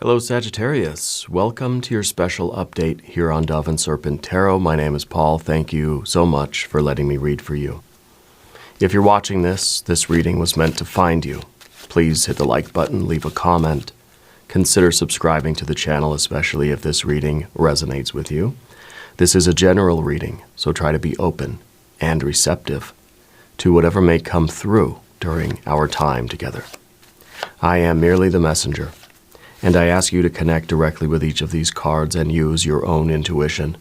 Hello Sagittarius, welcome to your special update here on Dove and Serpent Tarot. My name is Paul. Thank you so much for letting me read for you. If you're watching this reading was meant to find you. Please hit the like button, leave a comment. Consider subscribing to the channel, especially if this reading resonates with you. This is a general reading, so try to be open and receptive to whatever may come through during our time together. I am merely the messenger, and I ask you to connect directly with each of these cards and use your own intuition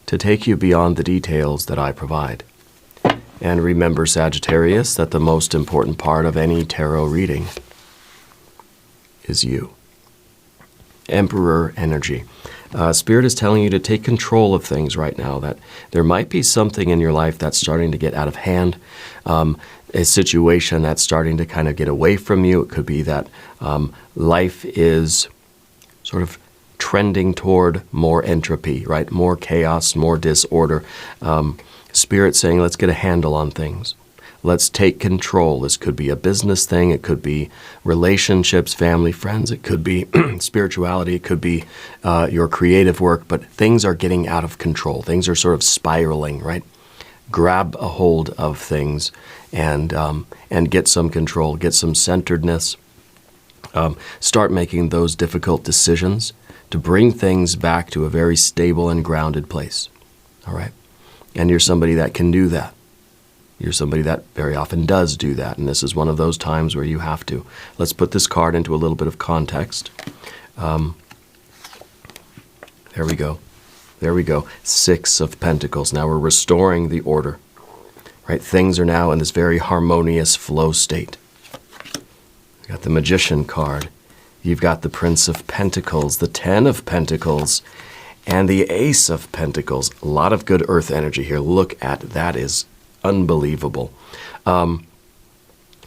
to take you beyond the details that I provide. And remember, Sagittarius, that the most important part of any tarot reading is you. Emperor energy. Spirit is telling you to take control of things right now, that there might be something in your life that's starting to get out of hand, a situation that's starting to kind of get away from you. It could be that life is sort of trending toward more entropy, right? More chaos, more disorder. Spirit saying, let's get a handle on things. Let's take control. This could be a business thing. It could be relationships, family, friends. It could be spirituality. It could be your creative work. But things are getting out of control. Things are sort of spiraling, right? Grab a hold of things and get some control, get some centeredness. Start making those difficult decisions to bring things back to a very stable and grounded place. All right? And you're somebody that can do that. You're somebody that very often does do that, and this is one of those times where you have to. Let's put this card into a little bit of context. There we go. There we go. 6 of Pentacles. Now we're restoring the order. Right? Things are now in this very harmonious flow state. You got the Magician card. You've got the Prince of Pentacles, the 10 of Pentacles, and the Ace of Pentacles. A lot of good earth energy here. Look at that. Is unbelievable. I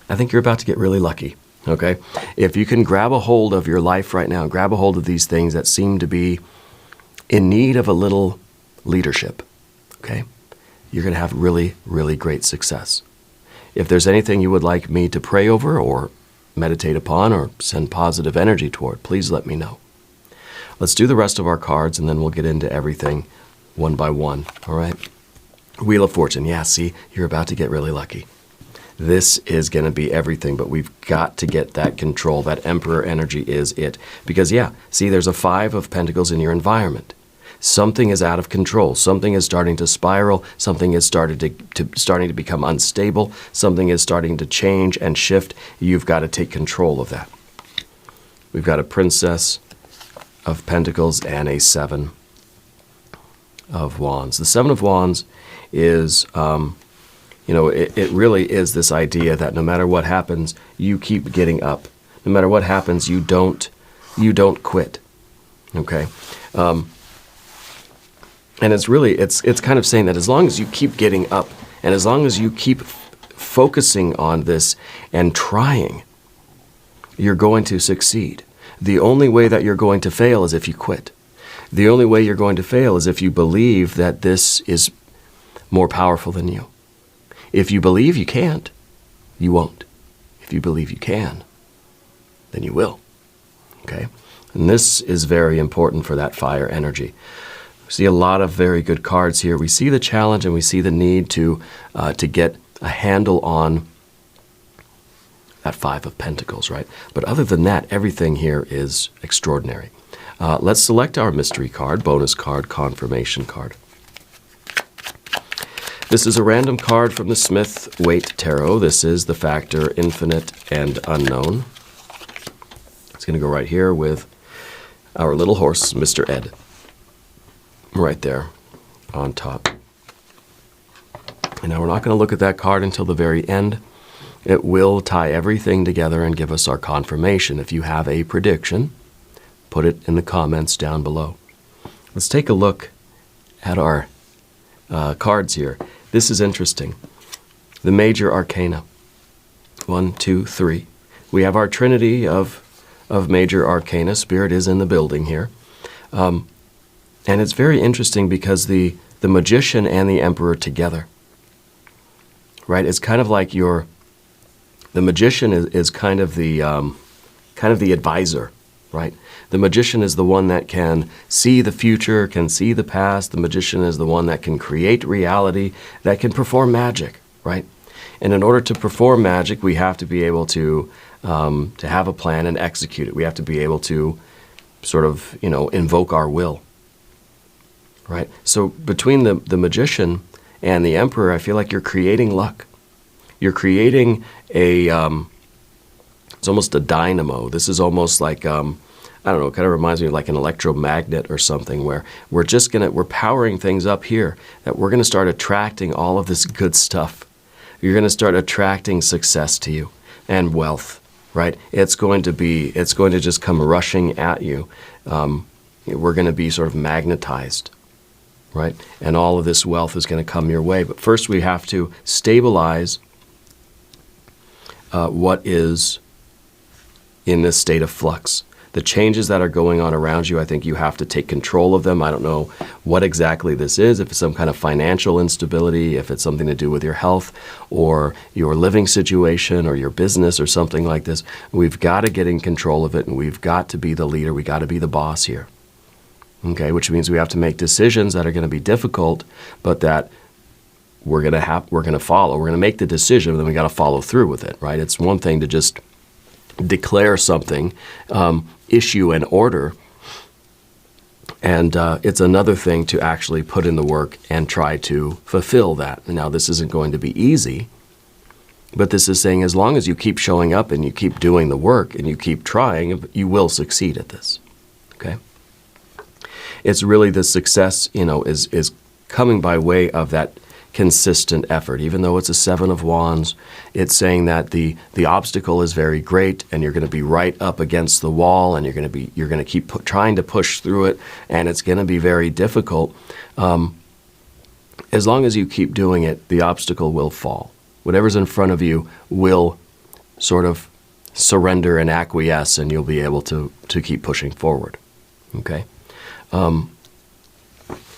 think you're about to get really lucky, okay? If you can grab a hold of your life right now, grab a hold of these things that seem to be in need of a little leadership, okay? You're going to have really, really great success. If there's anything you would like me to pray over or meditate upon or send positive energy toward, please let me know. Let's do the rest of our cards, and then we'll get into everything one by one, all right? Wheel of Fortune. Yeah, see, you're about to get really lucky. This is going to be everything, but we've got to get that control. That Emperor energy is it. Because, yeah, see, there's a 5 of Pentacles in your environment. Something is out of control. Something is starting to spiral. Something is starting to become unstable. Something is starting to change and shift. You've got to take control of that. We've got a Princess of Pentacles and a 7 of Wands. The 7 of Wands is, it really is this idea that no matter what happens, you keep getting up. No matter what happens, you don't quit. Okay? And it's really, it's kind of saying that as long as you keep getting up and as long as you keep focusing on this and trying, you're going to succeed. The only way that you're going to fail is if you quit. The only way you're going to fail is if you believe that this is more powerful than you. If you believe you can't, you won't. If you believe you can, then you will. Okay? And this is very important for that fire energy. We see a lot of very good cards here. We see the challenge and we see the need to get a handle on that 5 of Pentacles, right? But other than that, everything here is extraordinary. Let's select our mystery card, bonus card, confirmation card. This is a random card from the Smith-Waite Tarot. This is the factor infinite and unknown. It's going to go right here with our little horse, Mr. Ed. Right there on top. And now we're not going to look at that card until the very end. It will tie everything together and give us our confirmation. If you have a prediction, put it in the comments down below. Let's take a look at our cards here. This is interesting. The major arcana. 1, 2, 3. We have our trinity of major arcana. Spirit is in the building here. And it's very interesting because the magician and the emperor together. Right? It's kind of like the magician is kind of the advisor. right? The magician is the one that can see the future, can see the past. The magician is the one that can create reality, that can perform magic, right? And in order to perform magic, we have to be able to have a plan and execute it. We have to be able to sort of, invoke our will, right? So between the magician and the emperor, I feel like you're creating luck. You're creating it's almost a dynamo. This is almost like, I don't know, it kind of reminds me of like an electromagnet or something, where we're powering things up here, that we're going to start attracting all of this good stuff. You're going to start attracting success to you and wealth, right? It's going to just come rushing at you. We're going to be sort of magnetized, right? And all of this wealth is going to come your way. But first we have to stabilize what is in this state of flux. The changes that are going on around you, I think you have to take control of them. I don't know what exactly this is, if it's some kind of financial instability, if it's something to do with your health or your living situation or your business or something like this. We've got to get in control of it, and we've got to be the leader. We've got to be the boss here. Okay, which means we have to make decisions that are going to be difficult, but that we're going to follow. We're going to make the decision, and then we got to follow through with it, right? It's one thing to just declare something, issue an order, and it's another thing to actually put in the work and try to fulfill that. Now, this isn't going to be easy, but this is saying as long as you keep showing up and you keep doing the work and you keep trying, you will succeed at this, okay? It's really the success, is coming by way of that consistent effort. Even though it's a Seven of Wands, it's saying that the obstacle is very great, and you're going to be right up against the wall, and you're going to keep trying to push through it, and it's going to be very difficult. As long as you keep doing it, the obstacle will fall. Whatever's in front of you will sort of surrender and acquiesce, and you'll be able to keep pushing forward. Okay? And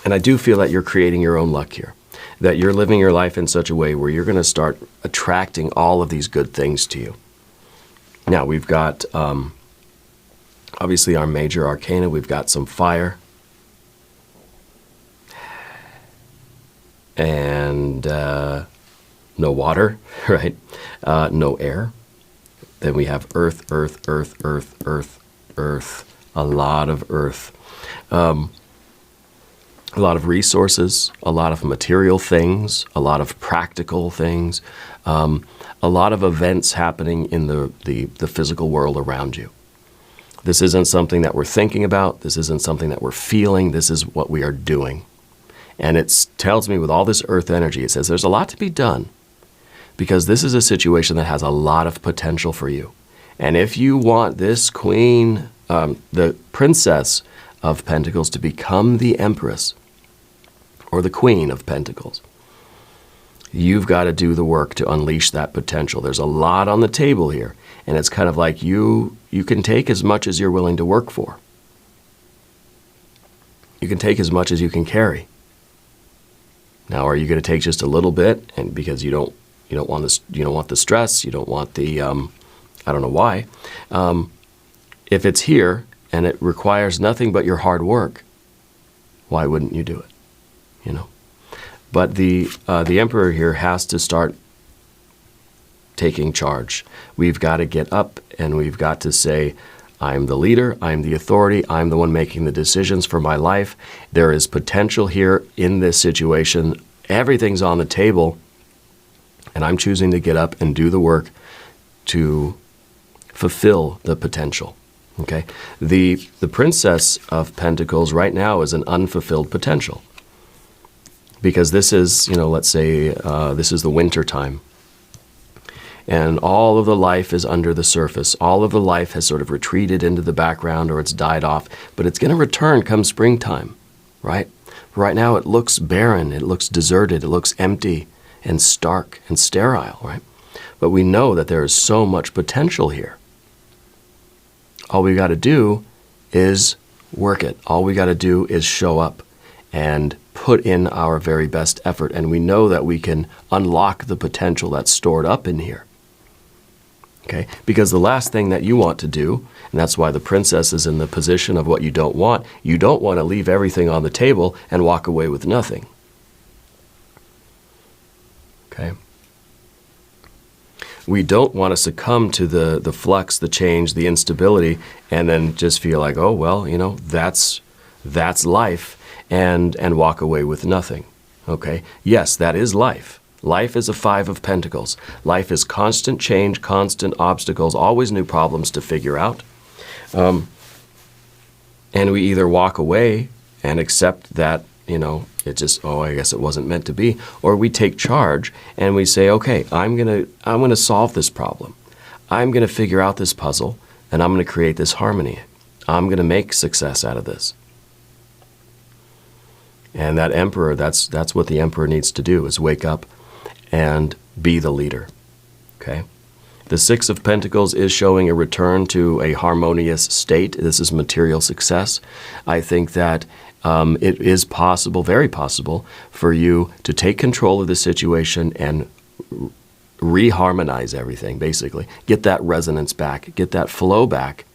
I do feel that you're creating your own luck here, that you're living your life in such a way where you're going to start attracting all of these good things to you. Now, we've got, obviously, our major arcana. We've got some fire. And no water, right? No air. Then we have earth, earth, earth, earth, earth, earth. A lot of earth. A lot of resources, a lot of material things, a lot of practical things, a lot of events happening in the physical world around you. This isn't something that we're thinking about. This isn't something that we're feeling. This is what we are doing. And it tells me with all this earth energy, it says there's a lot to be done, because this is a situation that has a lot of potential for you. And if you want this queen, the princess of Pentacles, to become the empress, or the Queen of Pentacles, you've got to do the work to unleash that potential. There's a lot on the table here, and it's kind of like you can take as much as you're willing to work for. You can take as much as you can carry. Now, are you going to take just a little bit, and because you don't want this, you don't want the stress, you don't want the I don't know why. If it's here and it requires nothing but your hard work, why wouldn't you do it? But the emperor here has to start taking charge. We've got to get up, and we've got to say, I'm the leader, I'm the authority, I'm the one making the decisions for my life. There is potential here in this situation. Everything's on the table, and I'm choosing to get up and do the work to fulfill the potential. Okay? The Princess of Pentacles right now is an unfulfilled potential. Because this is, let's say this is the winter time. And all of the life is under the surface. All of the life has sort of retreated into the background, or it's died off. But it's going to return come springtime, right? Right now it looks barren. It looks deserted. It looks empty and stark and sterile, right? But we know that there is so much potential here. All we got to do is work it. All we got to do is show up and put in our very best effort. And we know that we can unlock the potential that's stored up in here. Okay? Because the last thing that you want to do, and that's why the princess is in the position of what you don't want to leave everything on the table and walk away with nothing. Okay? We don't want to succumb to the flux, the change, the instability, and then just feel like, oh, well, you know, that's life, and walk away with nothing. Okay? Yes, that is life. Life is a 5 of Pentacles. Life is constant change, constant obstacles, always new problems to figure out. And we either walk away and accept that, you know, it just, oh, I guess it wasn't meant to be, or we take charge and we say, okay, I'm gonna solve this problem. I'm gonna figure out this puzzle, and I'm gonna create this harmony. I'm gonna make success out of this. And that emperor, that's what the emperor needs to do, is wake up and be the leader. Okay? The 6 of Pentacles is showing a return to a harmonious state. This is material success. I think that it is possible, very possible, for you to take control of the situation and reharmonize everything, basically. Get that resonance back, get that flow back,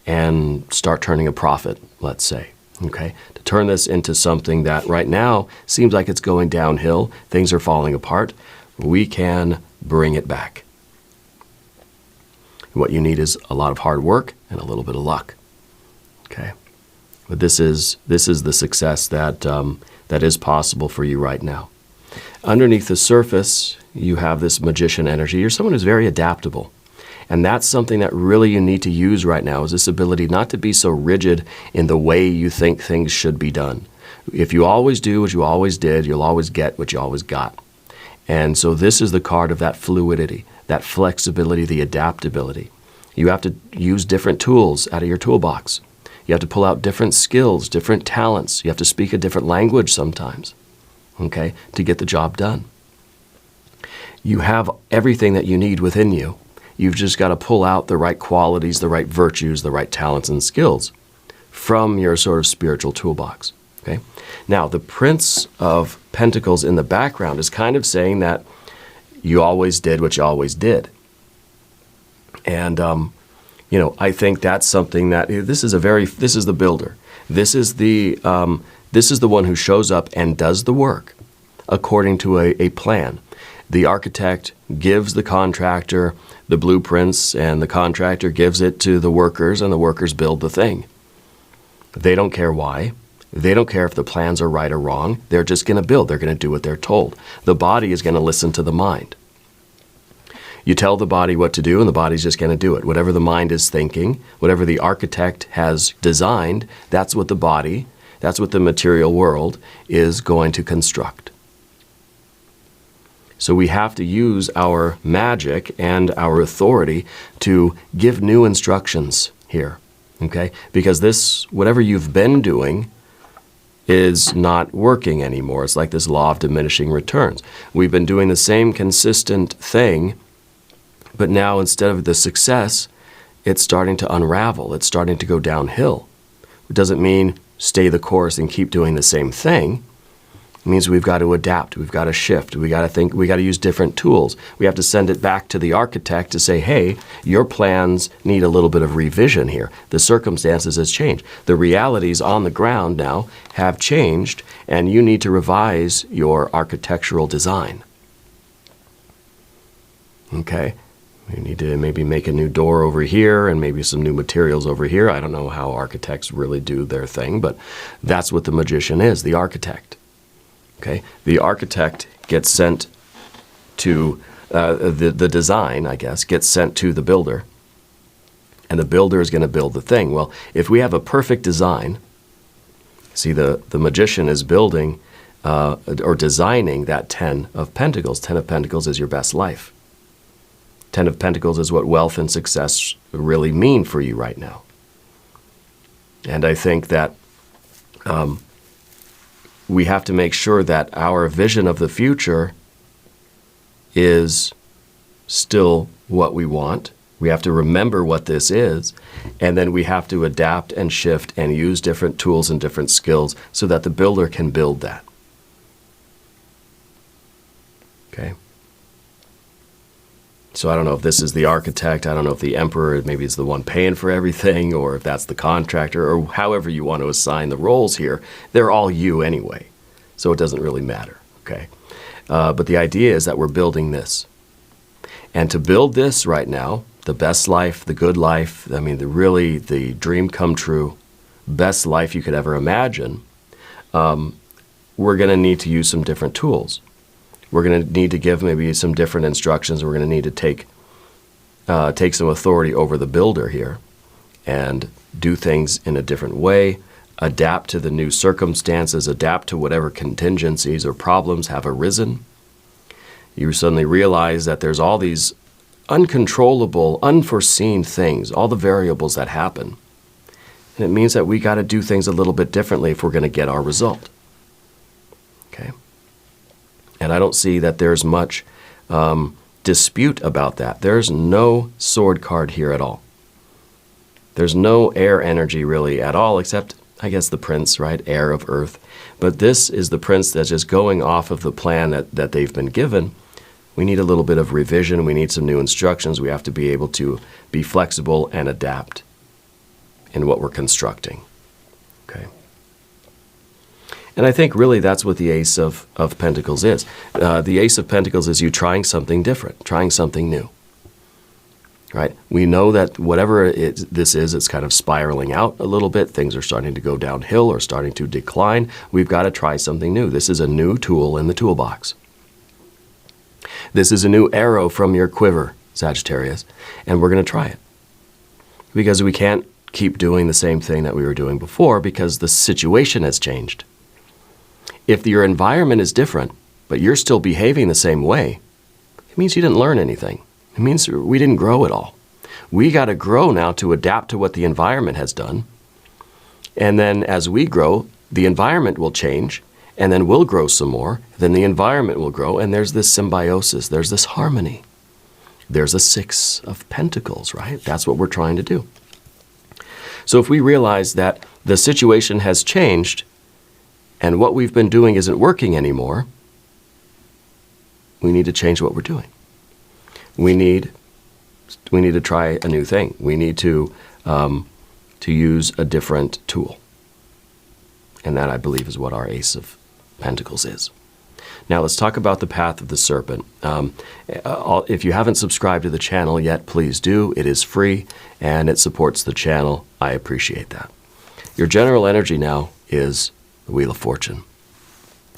and start turning a profit, let's say. Okay? To turn this into something that right now seems like it's going downhill, things are falling apart, we can bring it back. What you need is a lot of hard work and a little bit of luck. Okay? But this is the success that is possible for you right now. Underneath the surface, you have this magician energy. You're someone who's very adaptable. And that's something that really you need to use right now, is this ability not to be so rigid in the way you think things should be done. If you always do what you always did, you'll always get what you always got. And so this is the card of that fluidity, that flexibility, the adaptability. You have to use different tools out of your toolbox. You have to pull out different skills, different talents. You have to speak a different language sometimes, okay, to get the job done. You have everything that you need within you. You've just got to pull out the right qualities, the right virtues, the right talents and skills from your sort of spiritual toolbox. Okay? Now, the Prince of Pentacles in the background is kind of saying that you always did what you always did. And, you know, I think that's something that, this is the builder. This is the one who shows up and does the work according to a plan. The architect gives the contractor the blueprints, and the contractor gives it to the workers, and the workers build the thing. They don't care why. They don't care if the plans are right or wrong. They're just going to build. They're going to do what they're told. The body is going to listen to the mind. You tell the body what to do, and the body's just going to do it. Whatever the mind is thinking, whatever the architect has designed, that's what the body, that's what the material world is going to construct. So we have to use our magic and our authority to give new instructions here, okay? Because this, whatever you've been doing, is not working anymore. It's like this law of diminishing returns. We've been doing the same consistent thing, but now instead of the success, it's starting to unravel. It's starting to go downhill. It doesn't mean stay the course and keep doing the same thing. It means we've got to adapt, we've got to shift, we got to think, we got to use different tools. We have to send it back to the architect to say, hey, your plans need a little bit of revision here. The circumstances has changed. The realities on the ground now have changed, and you need to revise your architectural design. Okay? You need to maybe make a new door over here and maybe some new materials over here. I don't know how architects really do their thing, but that's what the magician is, the architect. Okay, the architect gets sent to, the design, I guess, gets sent to the builder. And the builder is going to build the thing. Well, if we have a perfect design, see, the magician is building or designing that 10 of Pentacles. 10 of Pentacles is your best life. 10 of Pentacles is what wealth and success really mean for you right now. And I think that we have to make sure that our vision of the future is still what we want. We have to remember what this is, and then we have to adapt and shift and use different tools and different skills so that the builder can build that. Okay? So I don't know if this is the architect, I don't know if the emperor maybe is the one paying for everything, or if that's the contractor, or however you want to assign the roles here. They're all you anyway, so it doesn't really matter, okay? But the idea is that we're building this. And to build this right now, the best life, the good life, I mean, the dream come true, best life you could ever imagine, we're going to need to use some different tools. We're going to need to give maybe some different instructions. We're going to need to take some authority over the builder here and do things in a different way, adapt to the new circumstances, adapt to whatever contingencies or problems have arisen. You suddenly realize that there's all these uncontrollable, unforeseen things, all the variables that happen. And it means that we got to do things a little bit differently if we're going to get our result. Okay? And I don't see that there's much dispute about that. There's no sword card here at all. There's no air energy really at all, except, I guess, the prince, right? Air of earth. But this is the prince that's just going off of the plan that they've been given. We need a little bit of revision. We need some new instructions. We have to be able to be flexible and adapt in what we're constructing. Okay? And I think really that's what the Ace of Pentacles is. The Ace of Pentacles is you trying something different, trying something new. Right? We know that whatever this is, it's kind of spiraling out a little bit. Things are starting to go downhill or starting to decline. We've got to try something new. This is a new tool in the toolbox. This is a new arrow from your quiver, Sagittarius, and we're going to try it. Because we can't keep doing the same thing that we were doing before because the situation has changed. If your environment is different, but you're still behaving the same way, it means you didn't learn anything. It means we didn't grow at all. We got to grow now to adapt to what the environment has done. And then as we grow, the environment will change, and then we'll grow some more. Then the environment will grow, and there's this symbiosis. There's this harmony. There's a Six of Pentacles, right? That's what we're trying to do. So if we realize that the situation has changed, and what we've been doing isn't working anymore, we need to change what we're doing. We need to try a new thing. We need to use a different tool. And that, I believe, is what our Ace of Pentacles is. Now let's talk about the Path of the Serpent. If you haven't subscribed to the channel yet, please do. It is free, and it supports the channel. I appreciate that. Your general energy now is the Wheel of Fortune.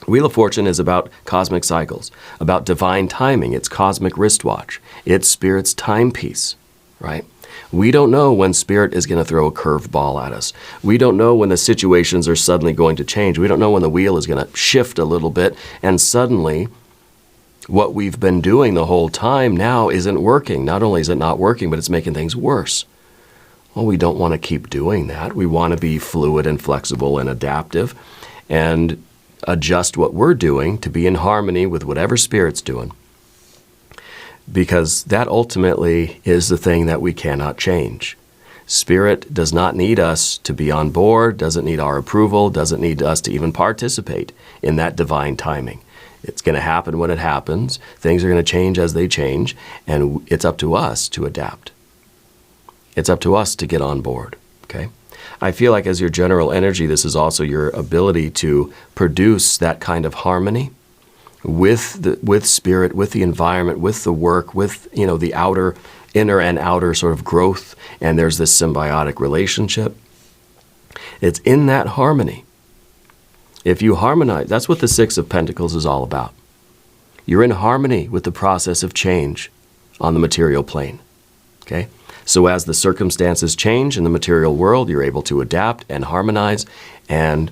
Wheel of Fortune is about cosmic cycles, about divine timing. It's cosmic wristwatch. It's Spirit's timepiece, right? We don't know when Spirit is going to throw a curveball at us. We don't know when the situations are suddenly going to change. We don't know when the wheel is going to shift a little bit, and suddenly what we've been doing the whole time now isn't working. Not only is it not working, but it's making things worse. Well, we don't want to keep doing that. We want to be fluid and flexible and adaptive and adjust what we're doing to be in harmony with whatever Spirit's doing. Because that ultimately is the thing that we cannot change. Spirit does not need us to be on board, doesn't need our approval, doesn't need us to even participate in that divine timing. It's going to happen when it happens. Things are going to change as they change, and it's up to us to adapt. It's up to us to get on board, okay? I feel like as your general energy, this is also your ability to produce that kind of harmony with Spirit, with the environment, with the work, with, you know, the inner and outer sort of growth, and there's this symbiotic relationship. It's in that harmony. If you harmonize, that's what the Six of Pentacles is all about. You're in harmony with the process of change on the material plane, okay? So as the circumstances change in the material world, you're able to adapt and harmonize, and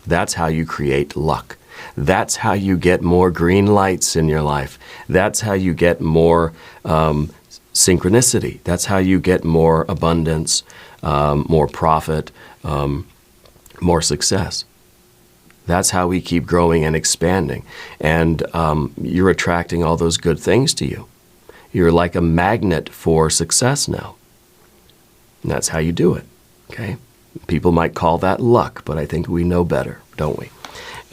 that's how you create luck. That's how you get more green lights in your life. That's how you get more synchronicity. That's how you get more abundance, more profit, more success. That's how we keep growing and expanding. And you're attracting all those good things to you. You're like a magnet for success now. And that's how you do it, okay? People might call that luck, but I think we know better, don't we?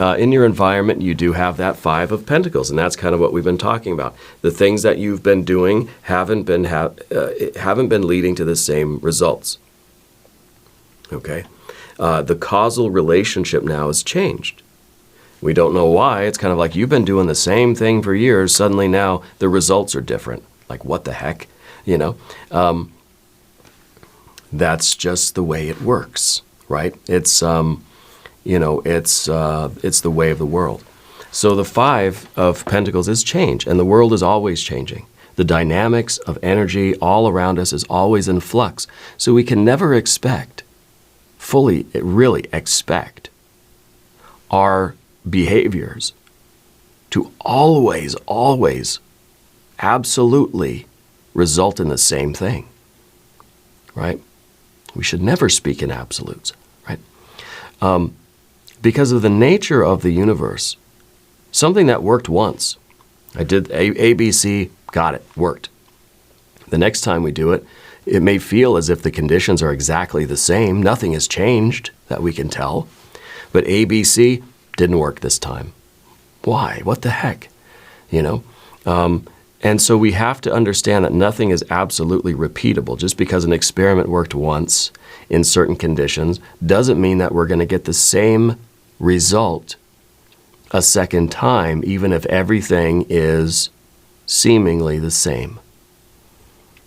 in your environment, you do have that Five of Pentacles, and that's kind of what we've been talking about. The things that you've been doing haven't been leading to the same results. Okay? The causal relationship now has changed. We don't know why. It's kind of like you've been doing the same thing for years. Suddenly now the results are different. Like, what the heck? That's just the way it works, right? It's it's the way of the world. So the Five of Pentacles is change, and the world is always changing. The dynamics of energy all around us is always in flux. So we can never really expect our behaviors to always, absolutely result in the same thing, right? We should never speak in absolutes, right? Because of the nature of the universe, something that worked once, I did ABC, got it, worked. The next time we do it, it may feel as if the conditions are exactly the same. Nothing has changed that we can tell. But ABC didn't work this time. Why? What the heck? And so we have to understand that nothing is absolutely repeatable. Just because an experiment worked once in certain conditions doesn't mean that we're going to get the same result a second time, even if everything is seemingly the same.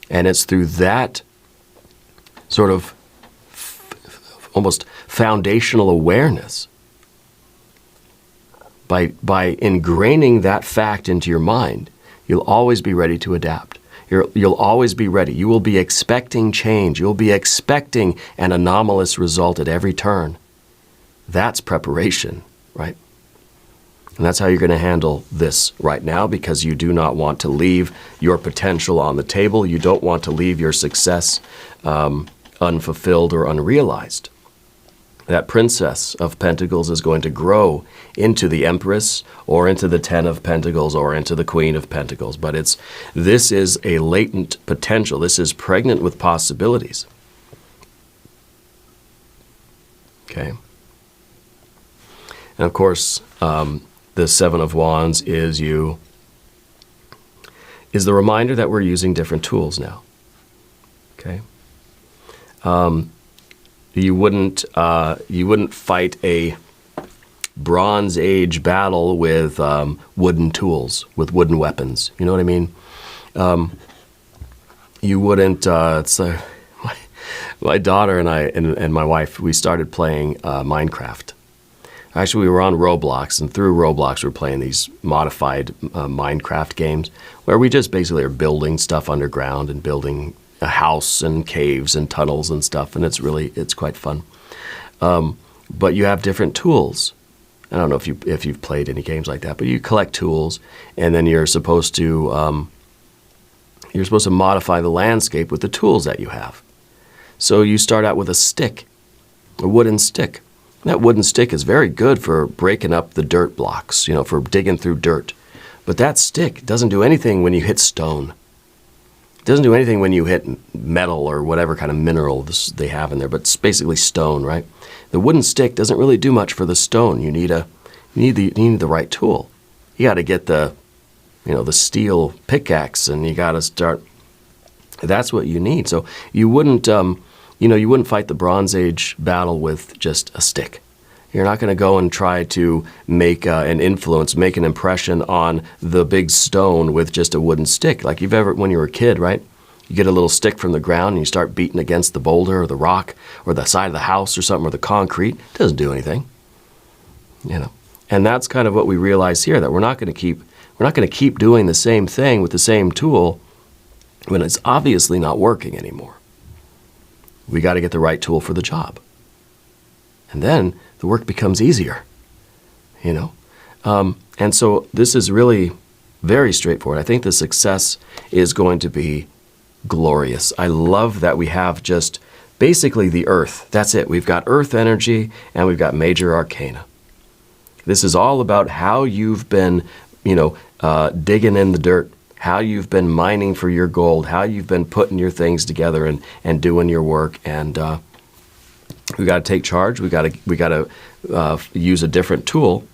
And it's through that sort of almost foundational awareness, by ingraining that fact into your mind, you'll always be ready to adapt. You'll always be ready. You will be expecting change. You'll be expecting an anomalous result at every turn. That's preparation, right? And that's how you're going to handle this right now, because you do not want to leave your potential on the table. You don't want to leave your success unfulfilled or unrealized. That Princess of Pentacles is going to grow into the Empress, or into the Ten of Pentacles, or into the Queen of Pentacles. But this is a latent potential. This is pregnant with possibilities. Okay. And of course, the Seven of Wands is the reminder that we're using different tools now. Okay. You wouldn't fight a Bronze Age battle with wooden tools, with wooden weapons. You know what I mean? You wouldn't. My daughter and I and my wife, we started playing Minecraft. Actually, we were on Roblox, and through Roblox, we're playing these modified Minecraft games where we just basically are building stuff underground and building a house and caves and tunnels and stuff, and it's quite fun. But you have different tools. I don't know if you've played any games like that, but you collect tools, and then you're supposed to modify the landscape with the tools that you have. So you start out with a stick, a wooden stick. That wooden stick is very good for breaking up the dirt blocks, for digging through dirt. But that stick doesn't do anything when you hit stone. It doesn't do anything when you hit metal or whatever kind of mineral they have in there, but it's basically stone, right? The wooden stick doesn't really do much for the stone. You need the right tool. You got to get the steel pickaxe, and you got to start. That's what you need. So you wouldn't fight the Bronze Age battle with just a stick. You're not going to go and try to make an impression on the big stone with just a wooden stick. Like when you were a kid, right? You get a little stick from the ground and you start beating against the boulder or the rock or the side of the house or something, or the concrete. It doesn't do anything. And that's kind of what we realize here, that we're not going to keep doing the same thing with the same tool when it's obviously not working anymore. We got to get the right tool for the job. And then the work becomes easier, And so this is really very straightforward. I think the success is going to be glorious. I love that we have just basically the earth. That's it. We've got earth energy and we've got major arcana. This is all about how you've been, digging in the dirt, how you've been mining for your gold, how you've been putting your things together and doing your work. And we got to take charge. We got to use a different tool,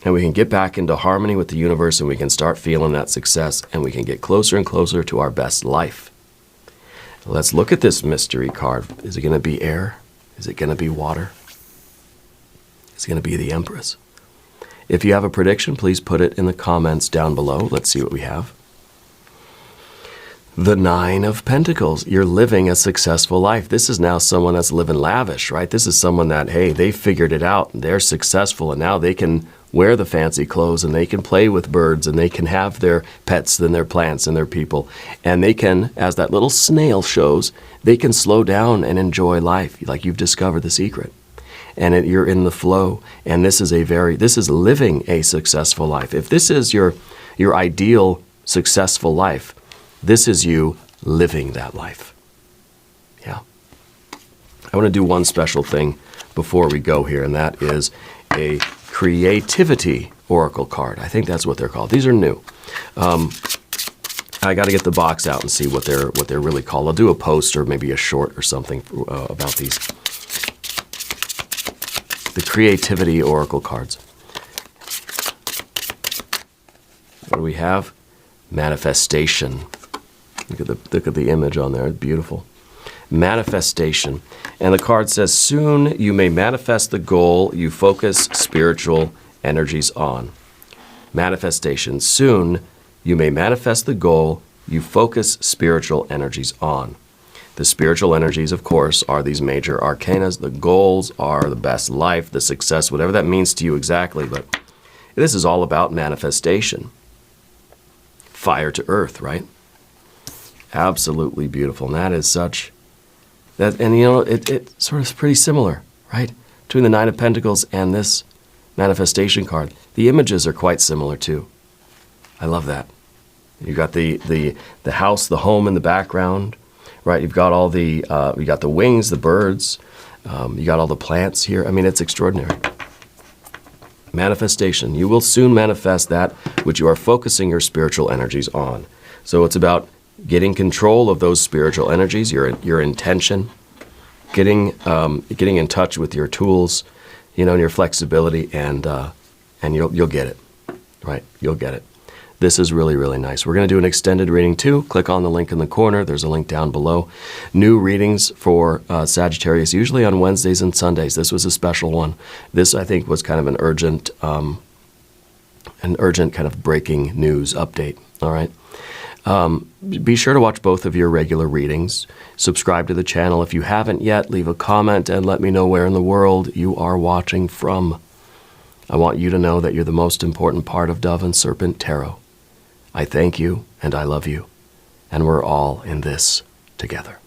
And we can get back into harmony with the universe, and we can start feeling that success, and we can get closer and closer to our best life. Let's look at this mystery card. Is it going to be air? Is it going to be water? Is it going to be the Empress? If you have a prediction, please put it in the comments down below. Let's see what we have. The Nine of Pentacles. You're living a successful life. This is now someone that's living lavish, right? This is someone that, hey, they figured it out. They're successful, and now they can wear the fancy clothes, and they can play with birds, and they can have their pets and their plants and their people. And they can, as that little snail shows, they can slow down and enjoy life, like you've discovered the secret. And you're in the flow. And this is living a successful life. If this is your ideal successful life, this is you living that life. Yeah. I want to do one special thing before we go here, and that is a creativity oracle card. I think that's what they're called. These are new. I got to get the box out and see what they're really called. I'll do a post or maybe a short or something about these. The creativity oracle cards. What do we have? Manifestation. Look at the image on there. It's beautiful. Manifestation. And the card says, soon you may manifest the goal you focus spiritual energies on. Manifestation. Soon you may manifest the goal you focus spiritual energies on. The spiritual energies, of course, are these major arcanas. The goals are the best life, the success, whatever that means to you exactly. But this is all about manifestation. Fire to earth, right? Absolutely beautiful. And that is such... And you know, it sort of is pretty similar, right? Between the Nine of Pentacles and this manifestation card. The images are quite similar too. I love that. You've got the house, the home in the background, right? You've got all the, you got the wings, the birds. You got all the plants here. I mean, it's extraordinary. Manifestation. You will soon manifest that which you are focusing your spiritual energies on. So it's about getting control of those spiritual energies, your intention, getting in touch with your tools, you know, and your flexibility, and you'll get it, right? You'll get it. This is really, really nice. We're going to do an extended reading too. Click on the link in the corner. There's a link down below. New readings for Sagittarius, usually on Wednesdays and Sundays. This was a special one. This, I think, was kind of an urgent kind of breaking news update. All right. Be sure to watch both of your regular readings. Subscribe to the channel. If you haven't yet, leave a comment and let me know where in the world you are watching from. I want you to know that you're the most important part of Dove and Serpent Tarot. I thank you and I love you, and we're all in this together.